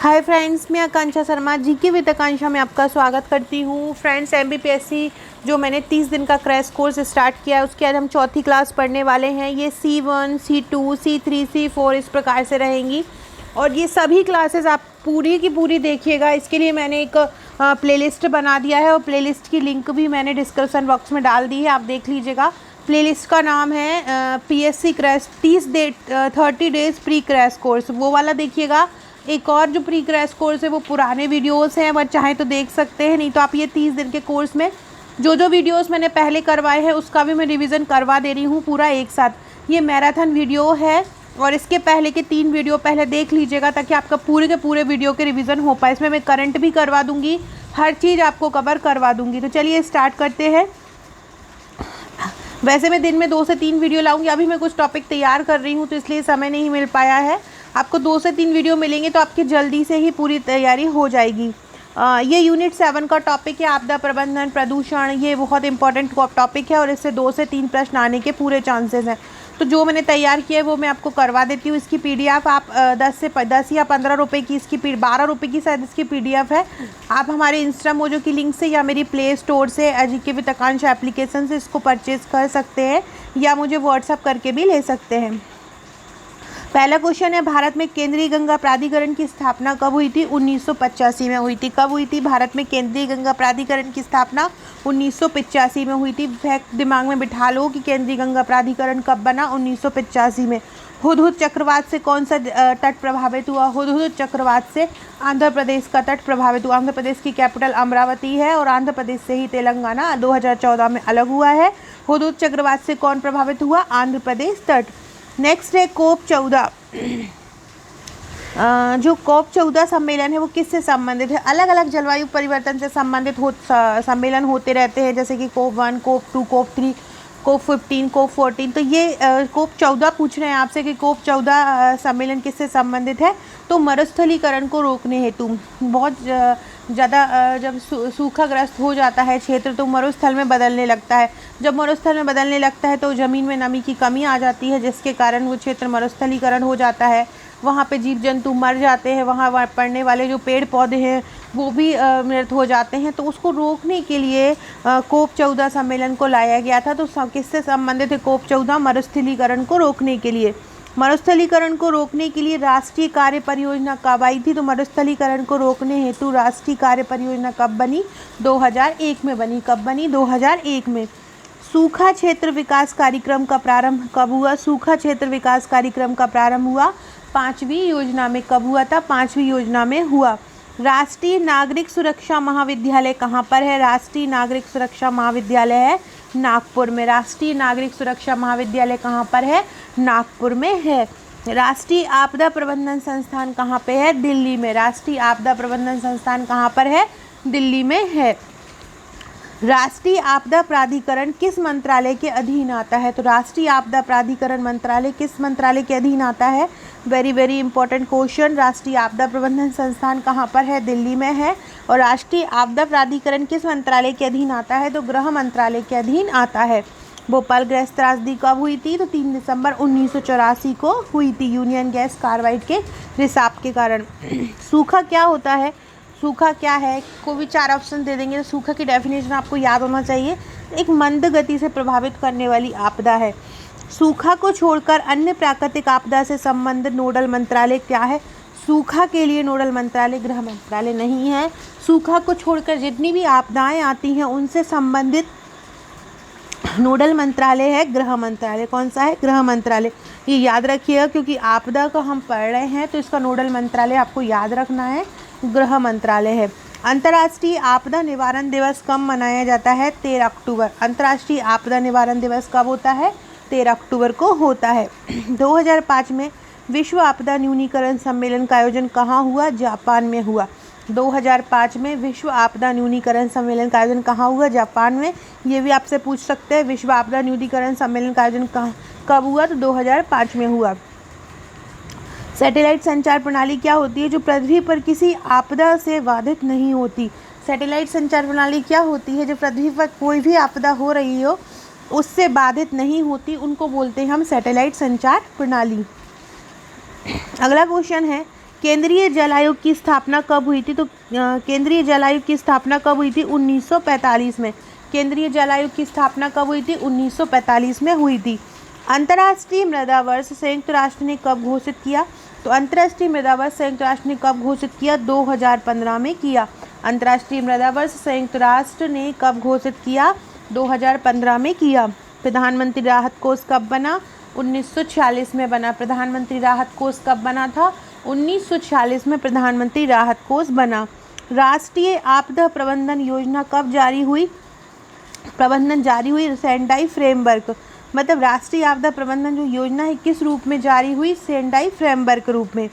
Hi friends, मैं आकांक्षा Sharma GK with आकांक्षा में आपका स्वागत करती हूँ। फ्रेंड्स, एमबीपीएससी जो मैंने 30 दिन का क्रैश कोर्स स्टार्ट किया है उसके आज हम चौथी क्लास पढ़ने वाले हैं। ये C1, C2, C3, C4 इस प्रकार से रहेंगी और ये सभी क्लासेस आप पूरी की पूरी देखिएगा। इसके लिए मैंने एक प्लेलिस्ट बना दिया है और प्लेलिस्ट की लिंक भी मैंने डिस्क्रिप्शन बॉक्स में डाल दी है, आप देख लीजिएगा। प्लेलिस्ट का नाम है PSC crash 30 days pre crash course, वो वाला देखिएगा। एक और जो प्री क्रैश कोर्स है वो पुराने वीडियोस हैं, वह चाहे तो देख सकते हैं, नहीं तो आप ये 30 दिन के कोर्स में जो वीडियोस मैंने पहले करवाए हैं उसका भी मैं रिवीजन करवा दे रही हूँ पूरा एक साथ। ये मैराथन वीडियो है और इसके पहले के 3 वीडियो पहले देख लीजिएगा ताकि आपका पूरे के पूरे वीडियो के रिवीजन हो पाए। इसमें मैं करंट भी करवा दूँगी, हर चीज़ आपको कवर करवा दूँगी। तो चलिए स्टार्ट करते हैं। वैसे मैं दिन में 2 से 3 वीडियो लाऊंगी, अभी मैं कुछ टॉपिक तैयार कर रही हूँ तो इसलिए समय नहीं मिल पाया है। आपको 2 से 3 वीडियो मिलेंगे तो आपकी जल्दी से ही पूरी तैयारी हो जाएगी। ये यूनिट 7 का टॉपिक है आपदा प्रबंधन प्रदूषण। ये बहुत इंपॉर्टेंट टॉपिक है और इससे 2 से 3 प्रश्न आने के पूरे चांसेस हैं। तो जो मैंने तैयार किया है वो मैं आपको करवा देती हूँ। इसकी PDF आप 10 या 15 रुपये की, इसकी 12 रुपये की शायद इसकी PDF है। आप हमारे इंस्टा मोजो की लिंक से या मेरी प्ले स्टोर से जीके विद आकांक्षा एप्लीकेशन से इसको परचेज़ कर सकते हैं या मुझे व्हाट्सअप करके भी ले सकते हैं। पहला क्वेश्चन है, भारत में केंद्रीय गंगा प्राधिकरण की स्थापना कब हुई थी? 1985 में हुई थी। कब हुई थी भारत में केंद्रीय गंगा प्राधिकरण की स्थापना? 1985 में हुई थी। फैक्ट दिमाग में बिठा लो कि केंद्रीय गंगा प्राधिकरण कब बना? 1985 में। हुदहुद चक्रवात से कौन सा तट प्रभावित हुआ? हुदहुद चक्रवात से आंध्र प्रदेश का तट प्रभावित हुआ। आंध्र प्रदेश की कैपिटल अमरावती है और आंध्र प्रदेश से ही तेलंगाना 2014 में अलग हुआ है। हुदहुद चक्रवात से कौन प्रभावित हुआ? आंध्र प्रदेश तट। नेक्स्ट है COP 14। जो COP 14 सम्मेलन है वो किससे संबंधित है? अलग अलग जलवायु परिवर्तन से संबंधित सम्मेलन होते रहते हैं, जैसे कि COP 1, COP 2, COP 3, COP 15, COP 14। तो ये COP 14 पूछ रहे हैं आपसे कि COP 14 सम्मेलन किससे संबंधित है? तो मरुस्थलीकरण को रोकने हेतु। बहुत ज़्यादा जब सूखाग्रस्त हो जाता है क्षेत्र तो मरुस्थल में बदलने लगता है। जब मरुस्थल में बदलने लगता है तो ज़मीन में नमी की कमी आ जाती है, जिसके कारण वो क्षेत्र मरुस्थलीकरण हो जाता है। वहाँ पे जीव जंतु मर जाते हैं, वहाँ पड़ने वाले जो पेड़ पौधे हैं वो भी मृत हो जाते हैं। तो उसको रोकने के लिए COP 14 सम्मेलन को लाया गया था। तो किससे संबंधित है COP 14? मरुस्थलीकरण को रोकने के लिए। मरुस्थलीकरण को रोकने के लिए राष्ट्रीय कार्य परियोजना कब आई थी? तो मरुस्थलीकरण को रोकने हेतु राष्ट्रीय कार्य परियोजना कब बनी? 2001 में बनी। कब बनी? 2001 में। सूखा क्षेत्र विकास कार्यक्रम का प्रारंभ कब हुआ? सूखा क्षेत्र विकास कार्यक्रम का प्रारंभ हुआ 5वीं योजना में। कब हुआ था? 5वीं योजना में हुआ। राष्ट्रीय नागरिक सुरक्षा महाविद्यालय कहाँ पर है? राष्ट्रीय नागरिक सुरक्षा महाविद्यालय है नागपुर में। राष्ट्रीय नागरिक सुरक्षा महाविद्यालय कहाँ पर है? नागपुर में है। राष्ट्रीय आपदा प्रबंधन संस्थान कहाँ पे है? दिल्ली में। राष्ट्रीय आपदा प्रबंधन संस्थान कहाँ पर है? दिल्ली में है। राष्ट्रीय आपदा प्राधिकरण किस मंत्रालय के अधीन आता है? तो राष्ट्रीय आपदा प्राधिकरण मंत्रालय किस मंत्रालय के अधीन आता है? Very very important question. राष्ट्रीय आपदा प्रबंधन संस्थान कहाँ पर है? दिल्ली में है। और राष्ट्रीय आपदा प्राधिकरण किस मंत्रालय के अधीन आता है? तो गृह मंत्रालय के अधीन आता है। भोपाल गैस त्रासदी कब हुई थी? तो 3 दिसंबर 1984 को हुई थी, यूनियन गैस कार्बाइड के रिसाव के कारण। सूखा क्या होता है? सूखा क्या है? को भी 4 ऑप्शन दे देंगे तो सूखा की डेफिनेशन आपको याद होना चाहिए। एक मंद गति से प्रभावित करने वाली आपदा है। सूखा को छोड़कर अन्य प्राकृतिक आपदा से संबंधित नोडल मंत्रालय क्या है? सूखा के लिए नोडल मंत्रालय गृह मंत्रालय नहीं है। सूखा को छोड़कर जितनी भी आपदाएं आती हैं उनसे संबंधित नोडल मंत्रालय है गृह मंत्रालय। कौन सा है? गृह मंत्रालय। ये याद रखिएगा क्योंकि आपदा को हम पढ़ रहे हैं तो इसका नोडल मंत्रालय आपको याद रखना है, गृह मंत्रालय है। अंतर्राष्ट्रीय आपदा निवारण दिवस कब मनाया जाता है? 13 अक्टूबर। अंतर्राष्ट्रीय आपदा निवारण दिवस कब होता है? 13 अक्टूबर को होता है। 2005 में विश्व आपदा न्यूनीकरण सम्मेलन का आयोजन कहाँ हुआ? जापान में हुआ। 2005 में विश्व आपदा न्यूनीकरण सम्मेलन का आयोजन कहाँ हुआ? जापान में। ये भी आपसे पूछ सकते हैं विश्व आपदा न्यूनीकरण सम्मेलन का आयोजन कब हुआ? तो 2005 में हुआ। सैटेलाइट संचार प्रणाली क्या होती है? जो पृथ्वी पर किसी आपदा से बाधित नहीं होती। सैटेलाइट संचार प्रणाली क्या होती है? जो पृथ्वी पर कोई भी आपदा हो रही हो उससे बाधित नहीं होती, उनको बोलते हैं हम सैटेलाइट संचार प्रणाली। अगला क्वेश्चन है, केंद्रीय जल आयोग की स्थापना कब हुई थी? तो केंद्रीय जल आयोग की स्थापना कब हुई थी? 1945 में। केंद्रीय जल आयोग की स्थापना कब हुई थी? 1945 में हुई थी। अंतर्राष्ट्रीय मृदा वर्ष संयुक्त राष्ट्र ने कब घोषित किया? तो अंतर्राष्ट्रीय मृदा वर्ष संयुक्त राष्ट्र ने कब घोषित किया? 2015 में किया। अंतर्राष्ट्रीय मृदा वर्ष संयुक्त राष्ट्र ने कब घोषित किया? 2015 में किया। प्रधानमंत्री राहत कोष कब बना? 1946 में बना। प्रधानमंत्री राहत कोष कब बना था? 1946 में प्रधानमंत्री राहत कोष बना। राष्ट्रीय आपदा प्रबंधन योजना कब जारी हुई? सेंडाई फ्रेमवर्क, मतलब राष्ट्रीय आपदा प्रबंधन जो योजना है किस रूप में जारी हुई? सेंडाई फ्रेमवर्क रूप में।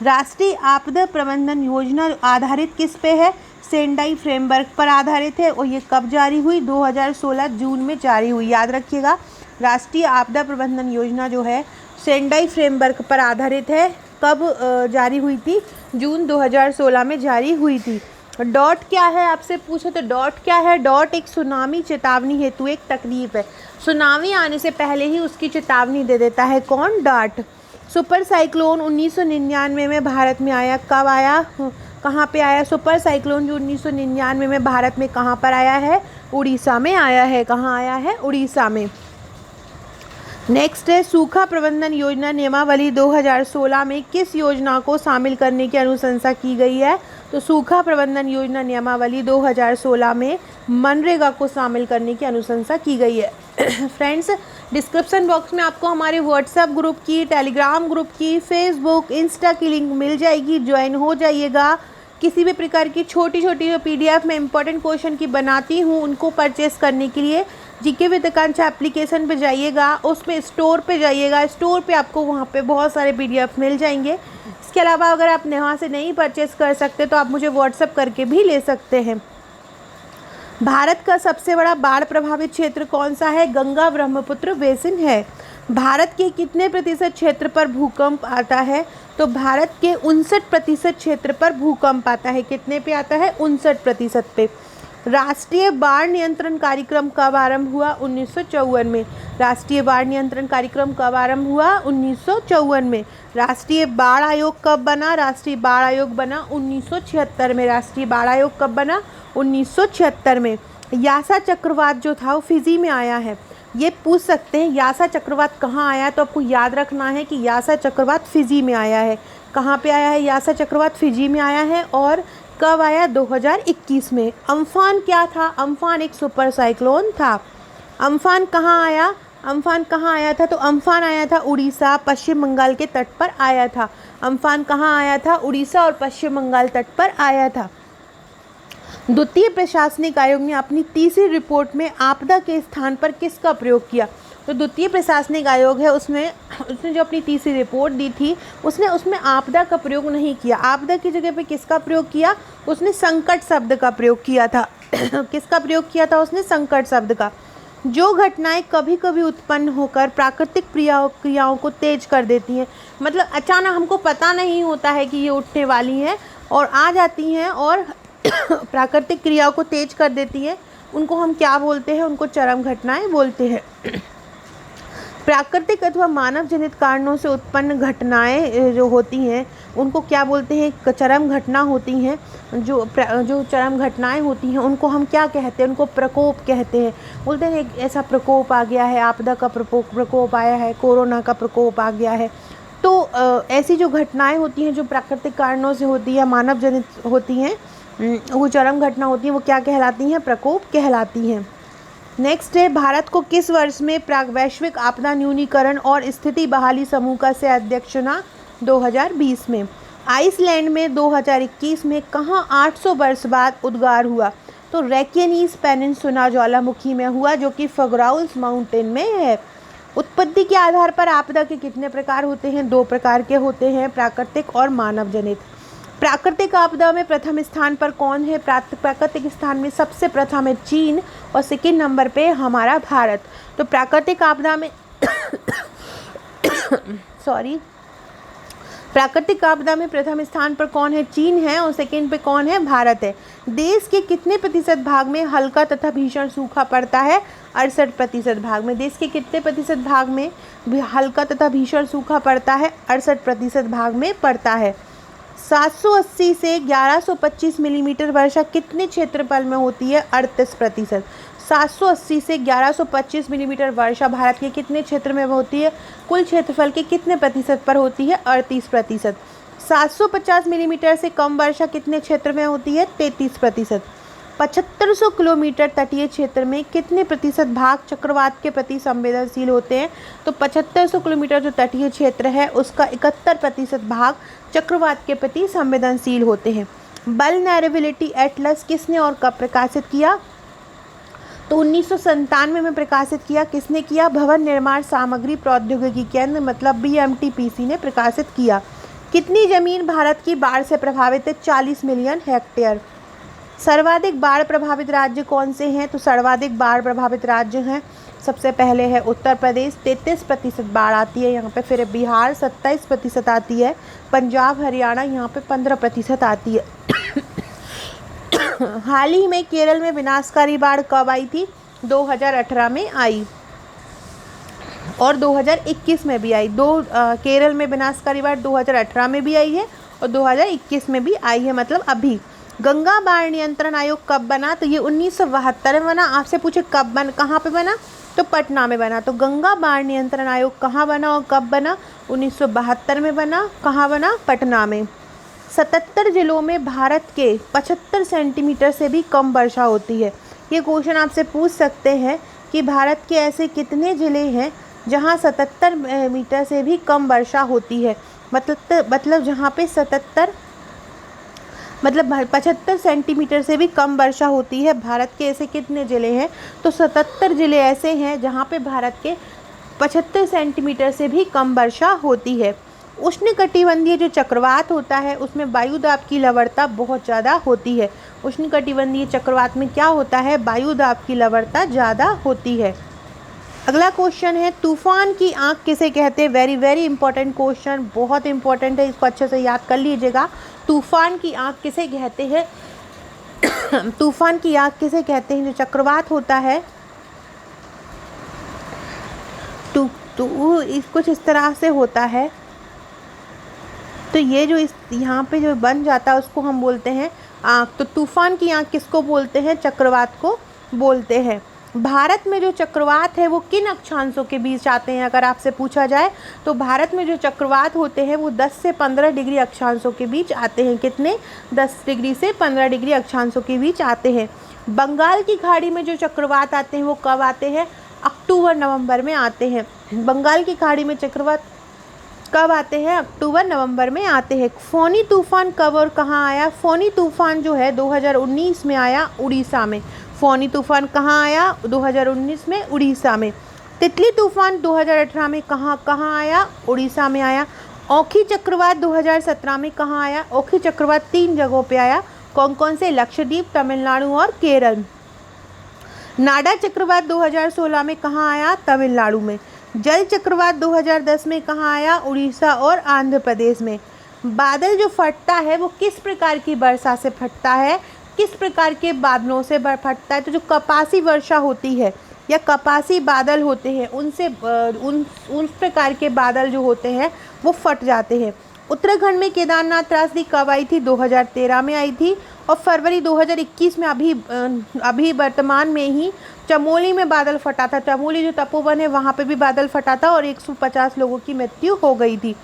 राष्ट्रीय आपदा प्रबंधन योजना आधारित किस पे है? सेंडाई फ्रेमवर्क पर आधारित है। और ये कब जारी हुई? 2016 जून में जारी हुई। याद रखिएगा, राष्ट्रीय आपदा प्रबंधन योजना जो है सेंडाई फ्रेमवर्क पर आधारित है। कब जारी हुई थी? जून 2016 में जारी हुई थी। डॉट क्या है आपसे पूछे तो डॉट क्या है? डॉट एक सुनामी चेतावनी हेतु एक तकनीक है। सुनामी आने से पहले ही उसकी चेतावनी दे देता है। कौन? डॉट। सुपर साइक्लोन 1999 में भारत में आया। कब आया? कहाँ पे आया? सुपर साइक्लोन जो 1999 में भारत में कहाँ पर आया है? उड़ीसा में आया है। कहाँ आया है? उड़ीसा में। नेक्स्ट है सूखा प्रबंधन योजना नियमावली 2016 में किस योजना को शामिल करने की अनुशंसा की गई है? तो सूखा प्रबंधन योजना नियमावली 2016 में मनरेगा को शामिल करने की अनुशंसा की गई है। फ्रेंड्स, डिस्क्रिप्शन बॉक्स में आपको हमारे व्हाट्सएप ग्रुप की, टेलीग्राम ग्रुप की, फेसबुक, इंस्टा की लिंक मिल जाएगी। ज्वाइन हो जाइएगा। किसी भी प्रकार की छोटी छोटी जो PDF में इंपॉर्टेंट क्वेश्चन की बनाती हूँ उनको परचेस करने के लिए जीके विद आकांक्षा एप्लीकेशन पे जाइएगा, उसमें स्टोर पे जाइएगा। स्टोर पे आपको वहाँ पे बहुत सारे PDF मिल जाएंगे। इसके अलावा अगर आप वहाँ से नहीं परचेस कर सकते तो आप मुझे व्हाट्सअप करके भी ले सकते हैं। भारत का सबसे बड़ा बाढ़ प्रभावित क्षेत्र कौन सा है? गंगा ब्रह्मपुत्र बेसिन है। भारत के कितने प्रतिशत क्षेत्र पर भूकंप आता है? तो भारत के 59% क्षेत्र पर भूकंप आता है। कितने पे आता है? 59% पे। राष्ट्रीय बाढ़ नियंत्रण कार्यक्रम कब आरंभ हुआ? 1954 में। राष्ट्रीय बाढ़ नियंत्रण कार्यक्रम कब आरंभ हुआ? 1954 में। राष्ट्रीय बाढ़ आयोग कब बना? राष्ट्रीय बाढ़ आयोग बना 1976 में। राष्ट्रीय बाढ़ आयोग कब बना? 1976 में। यासा चक्रवात जो था वो फिजी में आया है। ये पूछ सकते हैं यासा चक्रवात कहाँ आया, तो आपको याद रखना है कि यासा चक्रवात फिजी में आया है। कहाँ पे आया है यासा चक्रवात? फिजी में आया है। और कब आया? 2021 में। अम्फान क्या था? अम्फान एक सुपर साइक्लोन था। अम्फान कहाँ आया? अम्फान कहाँ आया था? तो अम्फान आया था उड़ीसा, पश्चिम बंगाल के तट पर आया था। अम्फान कहाँ आया था? उड़ीसा और पश्चिम बंगाल तट पर आया था। द्वितीय प्रशासनिक आयोग ने अपनी तीसरी रिपोर्ट में आपदा के स्थान पर किसका प्रयोग किया? तो द्वितीय प्रशासनिक आयोग है उसने जो अपनी तीसरी रिपोर्ट दी थी उसमें आपदा का प्रयोग नहीं किया। आपदा की जगह पे किसका प्रयोग किया? उसने संकट शब्द का प्रयोग किया था। किसका प्रयोग किया था उसने? संकट शब्द का। जो घटनाएं कभी कभी उत्पन्न होकर प्राकृतिक क्रियाओं को तेज कर देती हैं, मतलब अचानक हमको पता नहीं होता है कि ये उठने वाली हैं और आ जाती हैं और प्राकृतिक क्रियाओं को तेज कर देती हैं, उनको हम क्या बोलते हैं? उनको चरम घटनाएं बोलते हैं। प्राकृतिक अथवा मानव जनित कारणों से उत्पन्न घटनाएं जो होती हैं उनको क्या बोलते हैं? चरम घटना होती हैं। जो चरम घटनाएं होती हैं उनको हम क्या कहते हैं? उनको प्रकोप कहते हैं। बोलते हैं एक ऐसा प्रकोप आ गया है, आपदा का प्रकोप आया है, कोरोना का प्रकोप आ गया है। तो ऐसी जो घटनाएं होती हैं जो प्राकृतिक कारणों से होती है, मानव जनित होती हैं, वो चरम घटना होती है, वो क्या कहलाती हैं? प्रकोप कहलाती हैं। नेक्स्ट है भारत को किस वर्ष में वैश्विक आपदा न्यूनीकरण और स्थिति बहाली समूह का से अध्यक्ष चुना? 2020 में। आइसलैंड में 2021 में कहाँ 800 वर्ष बाद उद्गार हुआ? तो रेक्यनीस पेनिनसुला ज्वालामुखी में हुआ जो कि फगराउल्स माउंटेन में है। उत्पत्ति के आधार पर आपदा के कितने प्रकार होते हैं? 2 प्रकार के होते हैं, प्राकृतिक और मानव जनित। प्राकृतिक आपदा में प्रथम स्थान पर कौन है? प्राकृतिक स्थान में सबसे प्रथम है चीन और सेकंड नंबर पे हमारा भारत। तो प्राकृतिक आपदा में प्राकृतिक आपदा में प्रथम स्थान पर कौन है? चीन है और सेकंड पे कौन है? भारत है। देश के कितने प्रतिशत भाग में हल्का तथा भीषण सूखा पड़ता है? 68% भाग में। देश के कितने प्रतिशत भाग में हल्का तथा भीषण सूखा पड़ता है? 68% भाग में पड़ता है। 780 से 1125 मिलीमीटर वर्षा कितने क्षेत्रफल में होती है? 38%। 780 से 1125 मिलीमीटर वर्षा भारत के कितने क्षेत्र में होती है? कुल क्षेत्रफल के कितने प्रतिशत पर होती है? 38%। 750 मिलीमीटर से कम वर्षा कितने क्षेत्र में होती है? 33%। 7500 किलोमीटर तटीय क्षेत्र में कितने प्रतिशत भाग चक्रवात के प्रति संवेदनशील होते हैं? तो 7500 किलोमीटर जो तटीय क्षेत्र है उसका 71% भाग चक्रवात के प्रति संवेदनशील होते हैं। वल्नरेबिलिटी एटलस किसने और कब प्रकाशित किया? तो 1997 में प्रकाशित किया। किसने किया? भवन निर्माण सामग्री प्रौद्योगिकी केंद्र मतलब BMTPC ने प्रकाशित किया। कितनी जमीन भारत की बाढ़ से प्रभावित है? 40 मिलियन हेक्टेयर। सर्वाधिक बाढ़ प्रभावित राज्य कौन से हैं? तो सर्वाधिक बाढ़ प्रभावित राज्य हैं, सबसे पहले है उत्तर प्रदेश, 33% बाढ़ आती है यहाँ पे। फिर बिहार 27% आती है। पंजाब हरियाणा यहाँ पे 15% आती है। हाल ही में केरल में विनाशकारी बाढ़ कब आई थी? 2018 में आई और 2021 में भी आई। केरल में विनाशकारी बाढ़ 2018 में भी आई है और 2021 में भी आई है, मतलब अभी। गंगा बाढ़ नियंत्रण आयोग कब बना? तो ये 1972 में बना। आपसे पूछे कहाँ पे बना? तो पटना में बना। तो गंगा बाढ़ नियंत्रण आयोग कहाँ बना और कब बना? 1972 में बना। कहाँ बना? पटना में। 77 जिलों में भारत के 75 सेंटीमीटर से भी कम वर्षा होती है। ये क्वेश्चन आपसे पूछ सकते हैं कि भारत के ऐसे कितने ज़िले हैं जहाँ 77 मीटर से भी कम वर्षा होती है। मतलब जहाँ पे 75 सेंटीमीटर से भी कम वर्षा होती है। भारत के ऐसे कितने ज़िले हैं? तो 77 ज़िले ऐसे हैं जहाँ पे भारत के 75 सेंटीमीटर से भी कम वर्षा होती है। उष्णकटिबंधीय जो चक्रवात होता है उसमें वायुदाब की लवणता बहुत ज़्यादा होती है। उष्णकटिबंधीय चक्रवात में क्या होता है? वायुदाब की लवणता ज़्यादा होती है। अगला क्वेश्चन है, तूफान की आंख किसे कहते हैं? वेरी वेरी इंपॉर्टेंट क्वेश्चन, बहुत इंपॉर्टेंट है, इसको अच्छे से याद कर लीजिएगा। तूफान की आंख किसे कहते हैं? तूफान की आंख किसे कहते हैं? जो चक्रवात होता है कुछ इस तरह से होता है। तो ये जो यहाँ पे जो बन जाता है उसको हम बोलते हैं आँख। तो तूफान की आँख किसको बोलते हैं? चक्रवात को बोलते हैं। भारत में जो चक्रवात है वो किन अक्षांशों के बीच आते हैं? अगर आपसे पूछा जाए तो भारत में जो चक्रवात होते हैं वो 10 से 15 डिग्री अक्षांशों के बीच आते हैं। कितने? 10 डिग्री से 15 डिग्री अक्षांशों के बीच आते हैं। बंगाल की खाड़ी में जो चक्रवात आते हैं वो कब आते हैं? अक्टूबर नवंबर में आते हैं। बंगाल की खाड़ी में चक्रवात कब आते हैं? अक्टूबर नवंबर में आते हैं। फोनी तूफान कब और कहाँ आया? फोनी तूफान जो है 2019 में आया उड़ीसा में। फोनी तूफान कहाँ आया? 2019 में उड़ीसा में। तितली तूफान 2018 में कहाँ आया? उड़ीसा में आया। ओखी चक्रवात 2017 में कहाँ आया? ओखी चक्रवात 3 जगहों पे आया। कौन कौन से? लक्षद्वीप, तमिलनाडु और केरल। नाडा चक्रवात 2016 में कहाँ आया? तमिलनाडु में। जल चक्रवात 2010 में कहाँ आया? उड़ीसा और आंध्र प्रदेश में। बादल जो फटता है वो किस प्रकार की वर्षा से फटता है? किस प्रकार के बादलों से फटता है? तो जो कपासी वर्षा होती है या कपासी बादल होते हैं उनसे उन प्रकार के बादल जो होते हैं वो फट जाते हैं। उत्तराखंड में केदारनाथ त्रासदी कब आई थी? 2013 में आई थी। और फरवरी 2021 में अभी वर्तमान में ही चमोली में बादल फटा था। चमोली जो तपोवन है वहाँ पे भी बादल फटा था और 150 लोगों की मृत्यु हो गई थी।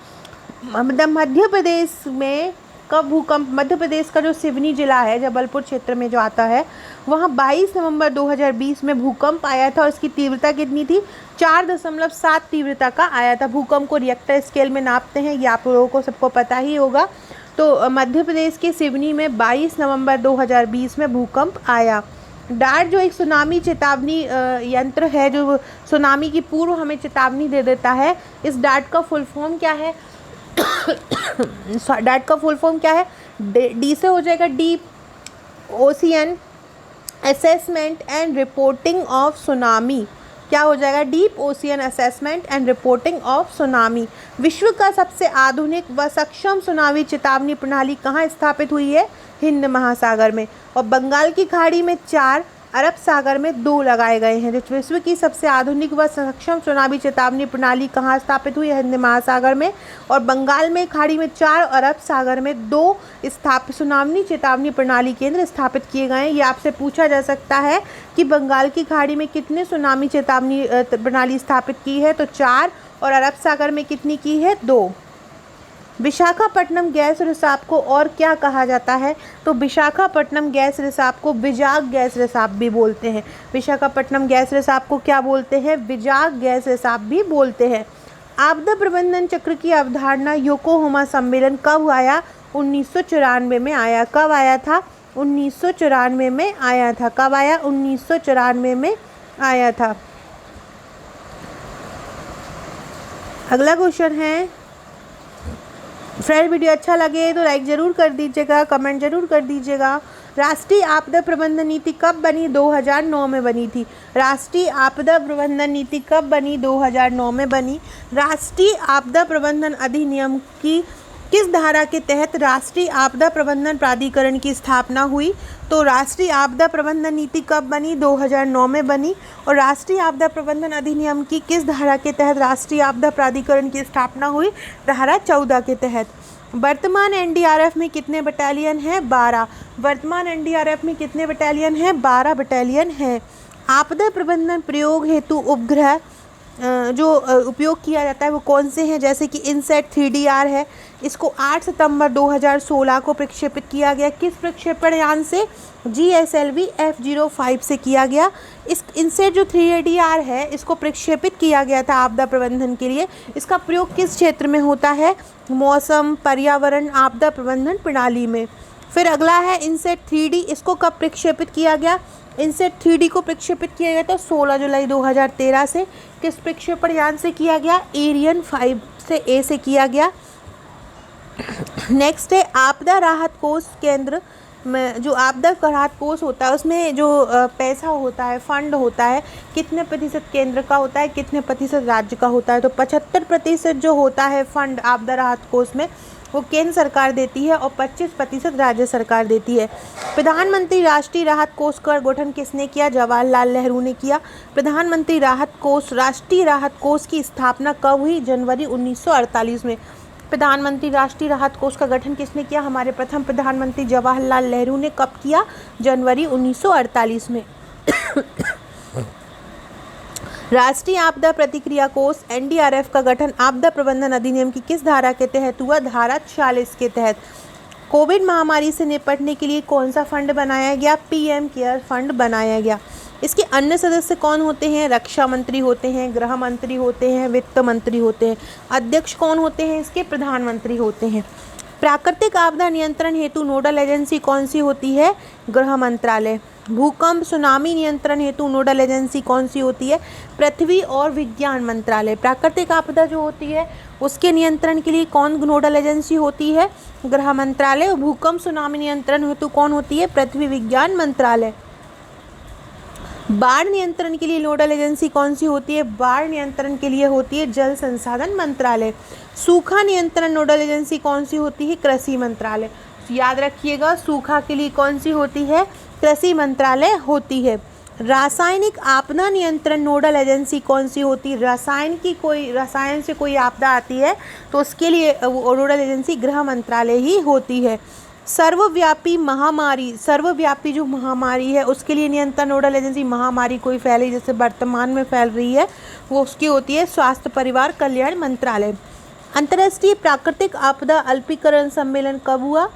मध्य प्रदेश में कब भूकंप? मध्य प्रदेश का जो सिवनी जिला है जबलपुर क्षेत्र में जो आता है वहाँ 22 नवंबर 2020 में भूकंप आया था और इसकी तीव्रता कितनी थी? 4.7 तीव्रता का आया था। भूकंप को रिएक्टर स्केल में नापते हैं, ये आप लोगों को सबको पता ही होगा। तो मध्य प्रदेश के सिवनी में 22 नवंबर 2020 में भूकंप आया। डार्ट जो एक सुनामी चेतावनी यंत्र है जो सुनामी की पूर्व हमें चेतावनी दे देता है, इस डार्ट का फुल फॉर्म क्या है? डार्ट का फुल फॉर्म क्या है? डी से हो जाएगा deep ocean assessment and reporting of tsunami. क्या हो जाएगा? Deep ocean assessment and reporting of tsunami. विश्व का सबसे आधुनिक व सक्षम सुनामी चेतावनी प्रणाली कहाँ स्थापित हुई है? हिंद महासागर में। और बंगाल की खाड़ी में 4 अरब सागर में 2 लगाए गए हैं। जो विश्व की सबसे आधुनिक व सक्षम सुनामी चेतावनी प्रणाली कहाँ स्थापित हुई है? हिंद महासागर में। और बंगाल में खाड़ी में 4 और अरब सागर में 2 सुनामी चेतावनी प्रणाली केंद्र स्थापित किए गए हैं। ये आपसे पूछा जा सकता है कि बंगाल की खाड़ी में कितने सुनामी चेतावनी प्रणाली स्थापित की है? तो 4, और अरब सागर में कितनी की है? 2। विशाखापट्टनम गैस रिसाव को और क्या कहा जाता है? तो विशाखापट्टनम गैस रिसाव को विजाग गैस रिसाव भी बोलते हैं। विशाखापट्टनम गैस रिसाव को क्या बोलते हैं? विजाग गैस रिसाव भी बोलते हैं। आपदा प्रबंधन चक्र की अवधारणा योकोहामा सम्मेलन कब आया? 1994 में आया। कब आया था? 1994 में आया था। कब आया? 1994 में आया था। अगला क्वेश्चन है, फ्रेंड वीडियो अच्छा लगे तो लाइक ज़रूर कर दीजिएगा, कमेंट ज़रूर कर दीजिएगा। राष्ट्रीय आपदा प्रबंधन नीति कब बनी? 2009 में बनी थी। राष्ट्रीय आपदा प्रबंधन नीति कब बनी? 2009 में बनी। राष्ट्रीय आपदा प्रबंधन अधिनियम की किस धारा के तहत राष्ट्रीय आपदा प्रबंधन प्राधिकरण की स्थापना हुई? तो राष्ट्रीय आपदा प्रबंधन नीति कब बनी? 2009 में बनी। और राष्ट्रीय आपदा प्रबंधन अधिनियम की किस धारा के तहत राष्ट्रीय आपदा प्राधिकरण की स्थापना हुई? धारा 14 के तहत। वर्तमान एनडीआरएफ में कितने बटालियन हैं? 12। वर्तमान एनडीआरएफ में कितने बटालियन हैं? 12 बटालियन हैं। आपदा प्रबंधन प्रयोग हेतु उपग्रह जो उपयोग किया जाता है वो कौन से हैं? जैसे कि इनसेट 3DR है, इसको 8 सितंबर 2016 को प्रक्षेपित किया गया। किस प्रक्षेपण यान से? GSLV F-05 से किया गया। इस इनसेट जो 3DR है इसको प्रक्षेपित किया गया था आपदा प्रबंधन के लिए। इसका प्रयोग किस क्षेत्र में होता है? मौसम, पर्यावरण, आपदा प्रबंधन प्रणाली में। फिर अगला है इनसेट 3D, इसको कब प्रक्षेपित किया गया? इनसेट 3D को प्रक्षेपित किया गया था 16 जुलाई 2013 से। किस प्रक्षेपण यान से किया गया? एरियन 5 से ए से किया गया। नेक्स्ट है आपदा राहत कोष केंद्र में। जो आपदा राहत कोष होता है उसमें जो पैसा होता है, फंड होता है, कितने प्रतिशत केंद्र का होता है, कितने प्रतिशत राज्य का होता है? तो 75% जो होता है फंड आपदा राहत कोष में वो केंद्र सरकार देती है और 25% राज्य सरकार देती है। प्रधानमंत्री राष्ट्रीय राहत कोष का गठन किसने किया? जवाहरलाल नेहरू ने किया। प्रधानमंत्री राहत कोष, राष्ट्रीय राहत कोष की स्थापना कब हुई? जनवरी 1948 में। प्रधानमंत्री राष्ट्रीय राहत कोष का गठन किसने किया? हमारे प्रथम प्रधानमंत्री जवाहरलाल नेहरू ने। कब किया? जनवरी 1948 में। राष्ट्रीय आपदा प्रतिक्रिया कोष एनडीआरएफ का गठन आपदा प्रबंधन अधिनियम की किस धारा के तहत हुआ? धारा 40 के तहत। कोविड महामारी से निपटने के लिए कौन सा फंड बनाया गया? पीएम केयर फंड बनाया गया। इसके अन्य सदस्य कौन होते हैं? रक्षा मंत्री होते हैं, गृह मंत्री होते हैं, वित्त मंत्री होते हैं। अध्यक्ष कौन होते हैं इसके? प्रधानमंत्री होते हैं। प्राकृतिक आपदा नियंत्रण हेतु नोडल एजेंसी कौन सी होती है? गृह मंत्रालय। भूकंप सुनामी नियंत्रण हेतु नोडल एजेंसी कौन सी होती है? पृथ्वी और विज्ञान मंत्रालय। प्राकृतिक आपदा जो होती है उसके नियंत्रण के लिए कौन नोडल एजेंसी होती है? गृह मंत्रालय। और भूकंप सुनामी नियंत्रण हेतु कौन होती है? पृथ्वी विज्ञान मंत्रालय। बाढ़ नियंत्रण के लिए नोडल एजेंसी कौन सी होती है? बाढ़ नियंत्रण के लिए होती है जल संसाधन मंत्रालय। सूखा नियंत्रण नोडल एजेंसी कौन सी होती है? कृषि मंत्रालय। याद रखिएगा, सूखा के लिए कौन सी होती है? कृषि मंत्रालय होती है। रासायनिक आपदा नियंत्रण नोडल एजेंसी कौन सी होती है? रसायन से कोई आपदा आती है तो उसके लिए नोडल एजेंसी गृह मंत्रालय ही होती है। सर्वव्यापी जो महामारी है उसके लिए नियंत्रण नोडल एजेंसी, महामारी कोई फैली जैसे वर्तमान में फैल रही है वो उसकी होती है स्वास्थ्य परिवार कल्याण मंत्रालय। अंतर्राष्ट्रीय प्राकृतिक आपदा अल्पीकरण सम्मेलन कब हुआ?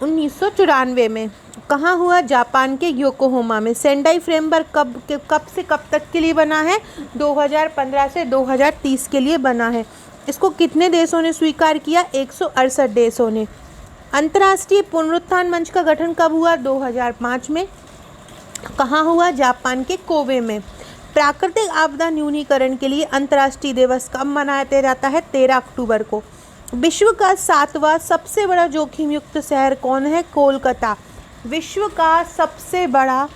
1994 में। कहाँ हुआ? जापान के योकोहामा में। सेंडाई फ्रेमवर्क कब से कब तक के लिए बना है? 2015 से 2030 के लिए बना है। इसको कितने देशों ने स्वीकार किया? 168 देशों ने। अंतर्राष्ट्रीय पुनरुत्थान मंच का गठन कब हुआ? 2005 में। कहाँ हुआ? जापान के कोबे में। प्राकृतिक आपदा न्यूनीकरण के लिए अंतर्राष्ट्रीय दिवस कब मनाया जाता है? 13 अक्टूबर को। विश्व का 7वां सबसे बड़ा जोखिम युक्त शहर कौन है? कोलकाता। विश्व का सबसे बड़ा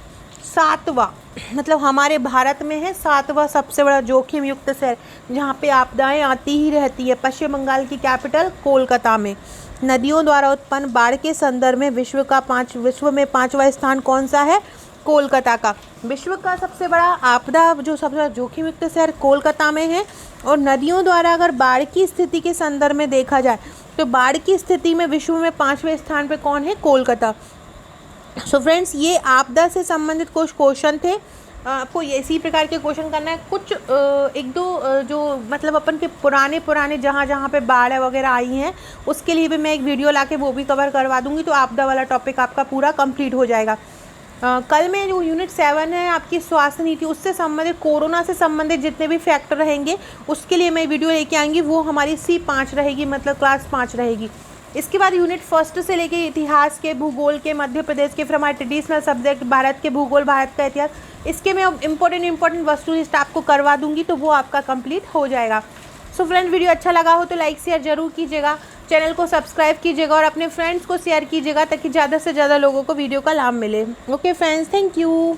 7वां मतलब हमारे भारत में है 7वां सबसे बड़ा जोखिम युक्त शहर जहाँ पे आपदाएं आती ही रहती है। पश्चिम बंगाल की कैपिटल कोलकाता में। नदियों द्वारा उत्पन्न बाढ़ के संदर्भ में विश्व में 5वां स्थान कौन सा है? कोलकाता का। विश्व का सबसे बड़ा आपदा जो सबसे बड़ा जोखिम युक्त शहर कोलकाता में है। और नदियों द्वारा अगर बाढ़ की स्थिति के संदर्भ में देखा जाए तो बाढ़ की स्थिति में विश्व में 5वें स्थान पे कौन है? कोलकाता। सो फ्रेंड्स, ये आपदा से संबंधित कुछ क्वेश्चन थे। आपको इसी प्रकार के क्वेश्चन करना है। कुछ एक दो जो मतलब अपन के पुराने जहाँ पे बाढ़ वगैरह आई हैं उसके लिए भी मैं एक वीडियो लाके वो भी कवर करवा दूंगी, तो आपदा वाला टॉपिक आपका पूरा कंप्लीट हो जाएगा। कल में जो यूनिट 7 है आपकी स्वास्थ्य नीति, उससे संबंधित कोरोना से संबंधित जितने भी फैक्टर रहेंगे उसके लिए मैं वीडियो लेके आएंगी। वो हमारी C5 रहेगी, मतलब क्लास 5 रहेगी। इसके बाद यूनिट 1 से लेके इतिहास के, भूगोल के, मध्य प्रदेश के, फिर हमारे ट्रेडिशनल सब्जेक्ट भारत के भूगोल, भारत का इतिहास, इसके मैं इंपॉर्टेंट वस्तु लिस्ट आपको करवा दूंगी, तो वो आपका कंप्लीट हो जाएगा। सो फ्रेंड, वीडियो अच्छा लगा हो तो लाइक शेयर जरूर कीजिएगा, चैनल को सब्सक्राइब कीजिएगा और अपने फ्रेंड्स को शेयर कीजिएगा ताकि ज़्यादा से ज़्यादा लोगों को वीडियो का लाभ मिले। Okay friends, thank you.